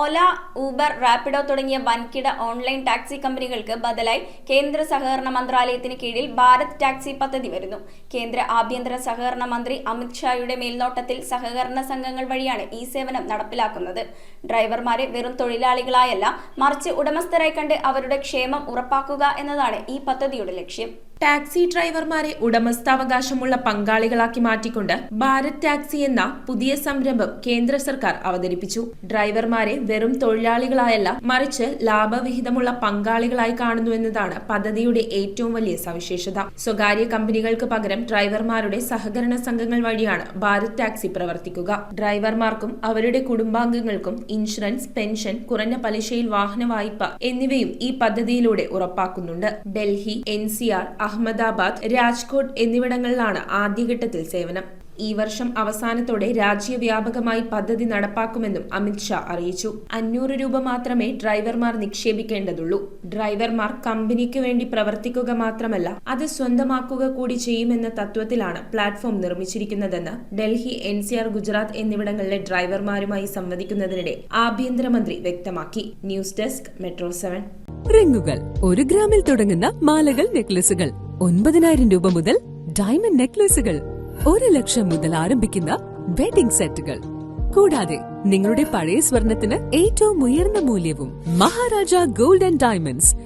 ഓല, Uber, Rapido തുടങ്ങിയ വൻകിട online taxi കമ്പനികൾക്ക് ബദലായി കേന്ദ്ര സഹകരണ മന്ത്രാലയത്തിന് കീഴിൽ ഭാരത് ടാക്സി പദ്ധതി വരുന്നു. കേന്ദ്ര ആഭ്യന്തര സഹകരണ മന്ത്രി അമിത് ഷായുടെ മേൽനോട്ടത്തിൽ സഹകരണ സംഘങ്ങൾ വഴിയാണ് ഈ സേവനം നടപ്പിലാക്കുന്നത്. ഡ്രൈവർമാരെ വെറും തൊഴിലാളികളായല്ല, മറിച്ച് ഉടമസ്ഥരായി കണ്ട് അവരുടെ ക്ഷേമം ഉറപ്പാക്കുക എന്നതാണ് ഈ പദ്ധതിയുടെ ലക്ഷ്യം. ടാക്സി ഡ്രൈവർമാരെ ഉടമസ്ഥാവകാശമുള്ള പങ്കാളികളാക്കി മാറ്റിക്കൊണ്ട് ഭാരത് ടാക്സി എന്ന പുതിയ സംരംഭം കേന്ദ്ര സർക്കാർ അവതരിപ്പിച്ചു. ഡ്രൈവർമാരെ വെറും തൊഴിലാളികളായല്ല, മറിച്ച് ലാഭവിഹിതമുള്ള പങ്കാളികളായി കാണുന്നുവെന്നതാണ് പദ്ധതിയുടെ ഏറ്റവും വലിയ സവിശേഷത. സ്വകാര്യ കമ്പനികൾക്ക് പകരം ഡ്രൈവർമാരുടെ സഹകരണ സംഘങ്ങൾ വഴിയാണ് ഭാരത് ടാക്സി പ്രവർത്തിക്കുക. ഡ്രൈവർമാർക്കും അവരുടെ കുടുംബാംഗങ്ങൾക്കും ഇൻഷുറൻസ്, പെൻഷൻ, കുറഞ്ഞ പലിശയിൽ വാഹന വായ്പ എന്നിവയും ഈ പദ്ധതിയിലൂടെ ഉറപ്പാക്കുന്നുണ്ട്. ഡൽഹി, NCR, അഹമ്മദാബാദ്, രാജ്കോട്ട് എന്നിവിടങ്ങളിലാണ് ആദ്യഘട്ടത്തിൽ സേവനം. ഈ വർഷം അവസാനത്തോടെ രാജ്യവ്യാപകമായി പദ്ധതി നടപ്പാക്കുമെന്നും അമിത് ഷാ അറിയിച്ചു. 500 രൂപ മാത്രമേ ഡ്രൈവർമാർ നിക്ഷേപിക്കേണ്ടതുള്ളൂ. ഡ്രൈവർമാർ കമ്പനിക്ക് വേണ്ടി പ്രവർത്തിക്കുക മാത്രമല്ല, അത് സ്വന്തമാക്കുക കൂടി ചെയ്യുമെന്ന തത്വത്തിലാണ് പ്ലാറ്റ്ഫോം നിർമ്മിച്ചിരിക്കുന്നതെന്ന് ഡൽഹി, NCR, ഗുജറാത്ത് എന്നിവിടങ്ങളിലെ ഡ്രൈവർമാരുമായി സംവദിക്കുന്നതിനിടെ ആഭ്യന്തരമന്ത്രി വ്യക്തമാക്കി. News desk, metro 7. റിങ്ങുകൾ 1 ഗ്രാമിൽ തുടങ്ങുന്ന മാലകൾ, നെക്ലസുകൾ 9,000 രൂപ മുതൽ ഡയമണ്ട് നെക്ലസുകൾ 1 ലക്ഷം മുതൽ ആരംഭിക്കുന്ന വെഡിംഗ് സെറ്റുകൾ. കൂടാതെ നിങ്ങളുടെ പഴയ സ്വർണത്തിന് ഏറ്റവും ഉയർന്ന മൂല്യവും. Maharaja gold and diamonds,